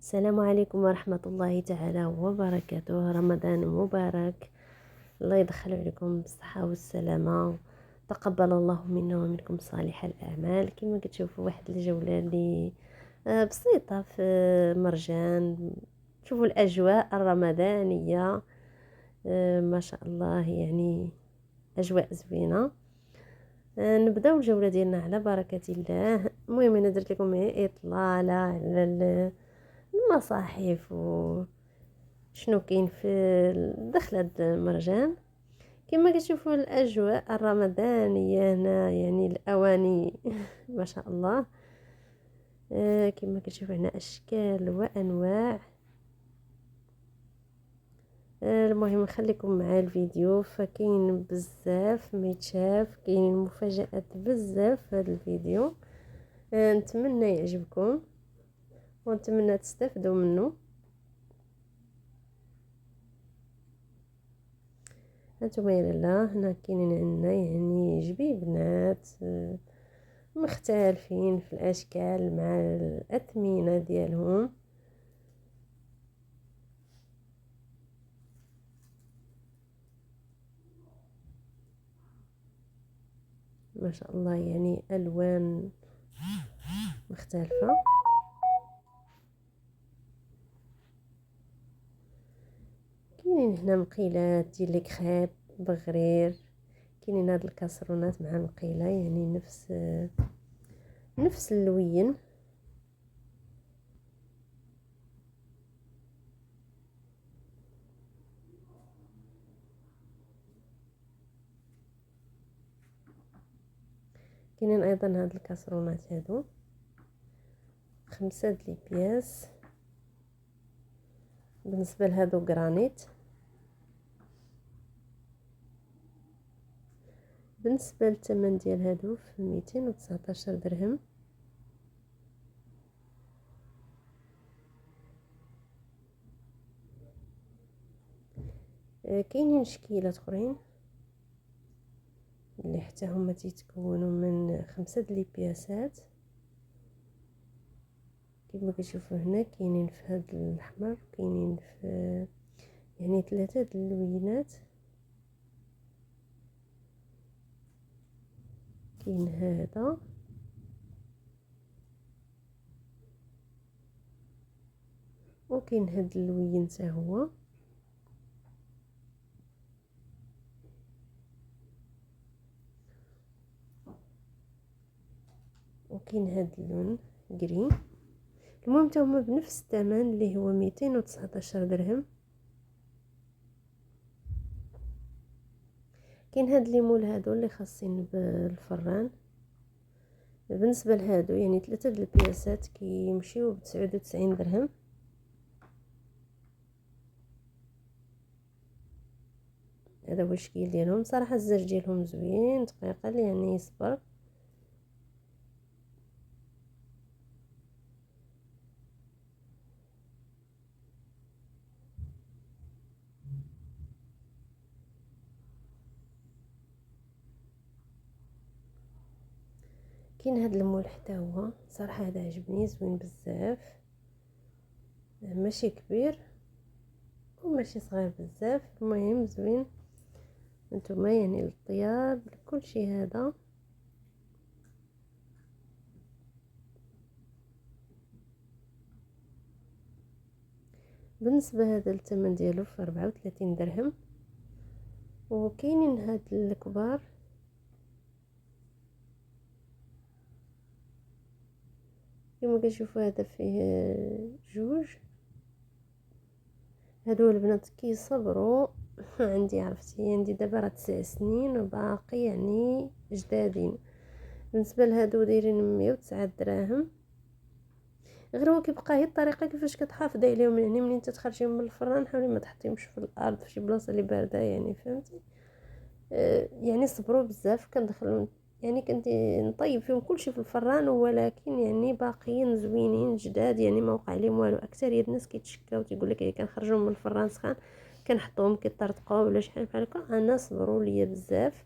السلام عليكم ورحمة الله تعالى وبركاته. رمضان مبارك، الله يدخل عليكم بالصحة والسلامة. تقبل الله منا ومنكم صالح الأعمال. كما كتشوفوا واحد الجولة اللي بسيطة في مرجان. شوفوا الأجواء الرمضانية، ما شاء الله، يعني أجواء زوينة. نبداو الجولة ديالنا على بركة الله. المهم انا درت لكم اطلالة على المصاحف وشنو كاين في دخلة المرجان. كما كتشوفوا الاجواء الرمضانيه هنا، يعني الاواني ما شاء الله. كما كتشوفوا هنا اشكال وانواع. المهم نخليكم مع الفيديو، فكاين بزاف ما يتشاف، كاين مفاجات بزاف في هذا الفيديو. نتمنى يعجبكم ونتمنى تستافدوا منه. هانتوما يا لاله، هنا كاينين عندنا يعني جبيبنات مختلفين في الاشكال مع الاثمنه ديالهم. ما شاء الله، يعني الوان مختلفه. كاينين هنا مقيلات ديال لي كريب بغرير، كاينين هاد الكاسرونات مع المقيله، يعني نفس اللوين. كاينين ايضا هاد الكاسرونات هادو 5 د لي بياس. بالنسبه لهادو غرانيت، بالنسبه للثمن ديال هادو في 219 درهم. كاينين شكيلات اخرين اللي حتى هما تيتكونوا من 5 د لي بياسات. كما كتشوفوا هنا كاينين في هذا الاحمر، كاينين في يعني 3 د اللوينات. كاين هذا وكاين هذا اللوين حتى هو. وكاين هذا اللون جرين. المهم حتى هما بنفس الثمن اللي هو 219 درهم. كاين هاد الليمون هادو اللي خاصين بالفران. بالنسبه لهادو يعني 3 د البياسات كيمشيو ب99 درهم. هذا هو الشكل ديالهم. صراحه الزاج ديالهم زوين، دقيقه يعني يصبر. كاين هذا المول حتى هو، صراحه هذا عجبني، زوين بزاف، ماشي كبير وماشي صغير بزاف، المهم زوين. انتما يعني للطياب لكل شيء هذا. بالنسبه هذا الثمن ديالو في 34 درهم. وكاينين هاد الكبار كما كتشوفوا، هذا فيه جوج. هادو البنات كيصبروا عندي، عرفتي، عندي دابا راه 9 سنين وباقي يعني جدادين. بالنسبه لهادو دايرين 109 دراهم. غير هو كيبقى هي الطريقه كيفاش كتحافظي عليهم، يعني منين تتخرجيهم من الفران حاولي ما تحطيهمش في الارض في شي بلاصه اللي بارده، يعني فهمتي. يعني صبروا بزاف. كندخلوا يعني كنت نطيب فيهم كلشي في الفران، ولكن يعني باقيين زوينين جداد، يعني ما وقع عليهم والو. اكثريه الناس كيتشكاو تيقول لك كنخرجوهم من الفران سخان كنحطوهم كيطرطقوا ولا شحال بحال هكا. انا صبروا ليا بزاف.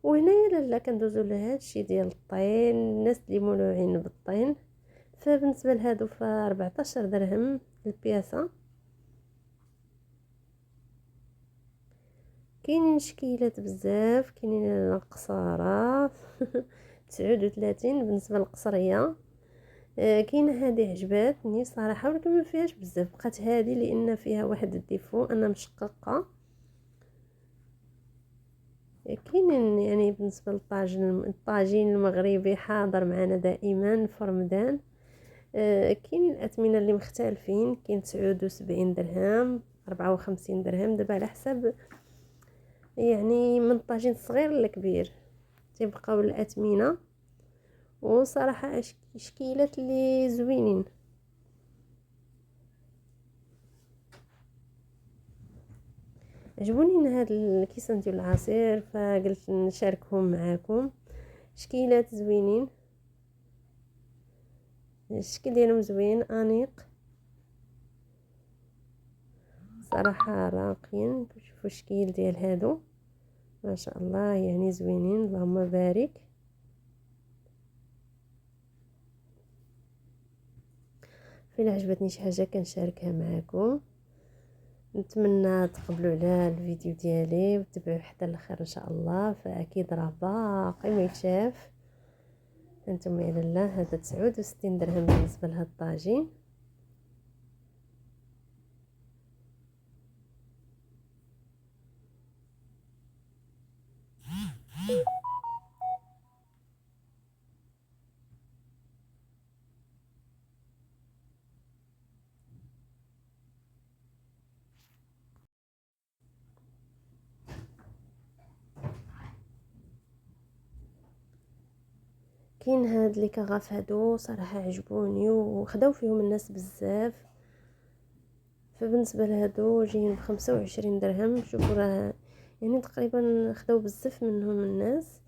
وهنايا لاله كندوزو لهذا الشيء ديال الطين، الناس اللي مولوعين بالطين. فبالنسبه لهادو ف 14 درهم البياسه. كاينين شكيلات بزاف، كاينين القصارى 39 بالنسبه للقصريه. كاينه هذه عجباتني صراحه، ولكن ما فيهاش بزاف، بقات هذه لان فيها واحد الديفو انها مشققه. كاينين يعني بالنسبه للطاجين، الطاجين المغربي حاضر معنا دائما في رمضان. كاينين الاثمنه اللي مختلفين، كاين 79 درهم، 54 درهم، دابا على حسب يعني من طاجين صغير لكبير تيبقاو الاثمنه. وصراحه شكيلات اللي زوينين. عجبوني هاد الكيسان ديال العصير فقلت نشاركهم معاكم. شكيلات زوينين، الشكل ديالهم زوين انيق صراحه، راقيين. شوفوا الشكل ديال هادو ما شاء الله يعني زوينين، اللهم بارك. فإلا عجبتني شي حاجه كنشاركها معكم. نتمنى تقبلوا على الفيديو ديالي وتتبعوا حتى الاخر ان شاء الله، فاكيد راه باقي ما يتشاف. انتم الى الله. هذا 69 درهم بالنسبه لهاد الطاجين. كاين هاد لي كغاف هادو صراحه عجبوني وخداو فيهم الناس بزاف. فبالنسبه لهادو جايين ب25 درهم. شوفوا راه يعني تقريبا خداو بزاف منهم الناس.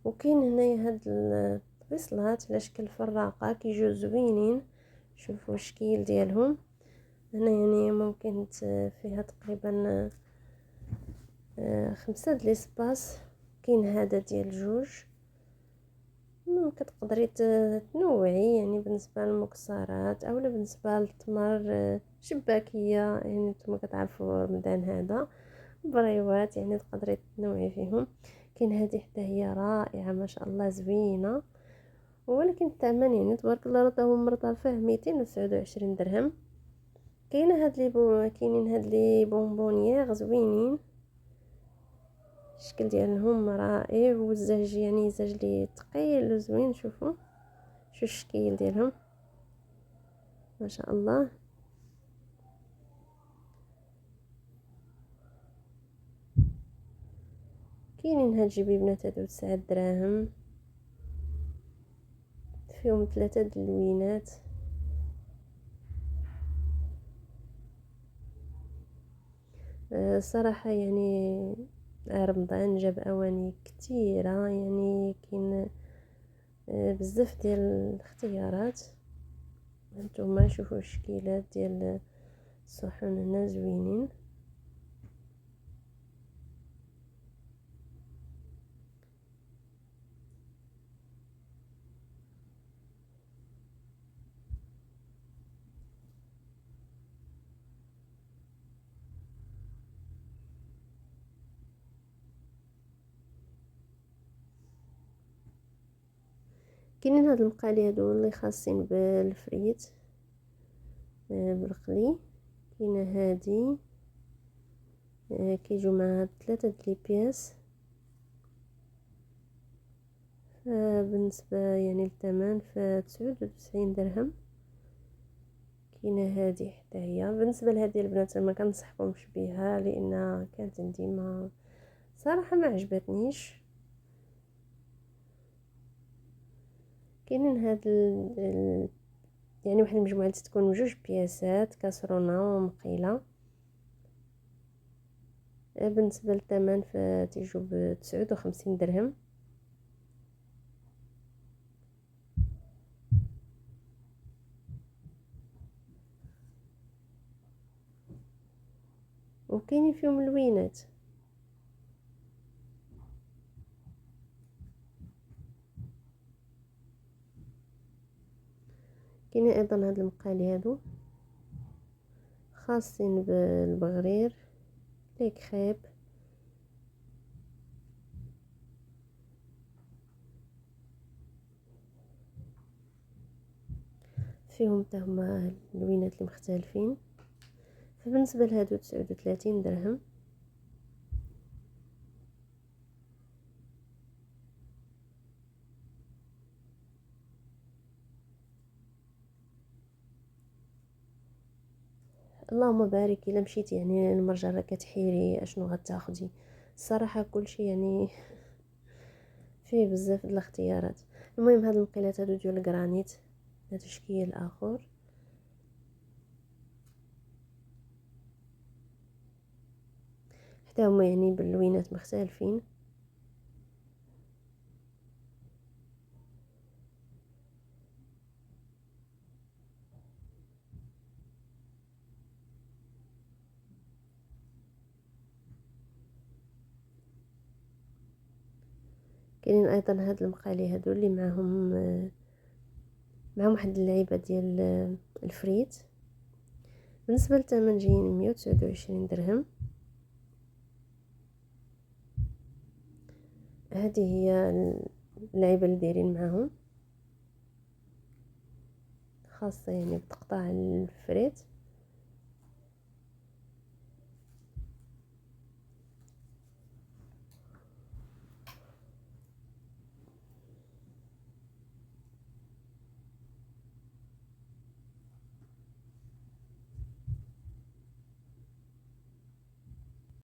وكاين هنايا هاد الطبيصلات على شكل فراقه كيجيو زوينين. شوفوا الشكل ديالهم هنا، يعني ممكن فيها تقريبا 5 د ليسباس. كاين هذا ديال جوج، كتقدري تنوعي يعني بالنسبه للمكسرات اولا بالنسبه للتمر شباكيه. يعني نتوما كتعرفوا رمضان هذا بريوات، يعني تقدري تنوعي فيهم. كاين هذه حتى هي رائعه ما شاء الله زوينه، ولكن الثمن يعني تبارك الله راه هو مرتفع 229 درهم. كاينه هاد لي كاينين هاد لي بونبونيير زوينين، الشكل ديالهم رائع والزاج يعني زاج لي ثقيل وزوين. شوفوا شو الشكل ديالهم ما شاء الله. كاينين هاد جبيبنات هادو 9 دراهم، فيهم 3 دلوينات. صراحة يعني رمضان جاب اواني كتيرة، يعني كاين بزاف ديال الاختيارات. هانتوما شوفوا الشكيلات ديال الصحون هنا زوينين. كاينين هاد المقالي هادو اللي خاصين بالفريت بالقلي. كاينه هادي كيجيو مع 3 لي بياس. بالنسبة يعني للثمن ف99 درهم. كاينه هادي حتى هي. بالنسبة لهذه البنات ما كنصحكمش بها لان كانت عندي ما صراحة ما عجبتنيش. كاينين هاد يعني واحد المجموعة تكون جوج بياسات كاسرونة ومقيلة. بالنسبة للثمن فتيجو ب59 درهم. وكاينين فيهم لوينات. كاينين ايضا هاد المقالي هادو خاصين بالبغرير لي كريب، فيهم حتى هما اللوينات المختلفين. فبالنسبه لهادو 39 درهم. اللهم بارك، الا مشيتي يعني المرجره كتحيري اشنو غتاخدي. الصراحه كلشي يعني فيه بزاف د الاختيارات. المهم هاد المقيلات هادو ديال الجرانيت هادو شكل اخر، حتى هما يعني باللوينات مختلفين. كاينين ايضا هاد المقالي هادو اللي معهم واحد اللعيبه ديال الفريت. بالنسبه للثمن جايين 129 درهم. هذه هي اللعيبه اللي دايرين معاهم، خاصه يعني بتقطع الفريت.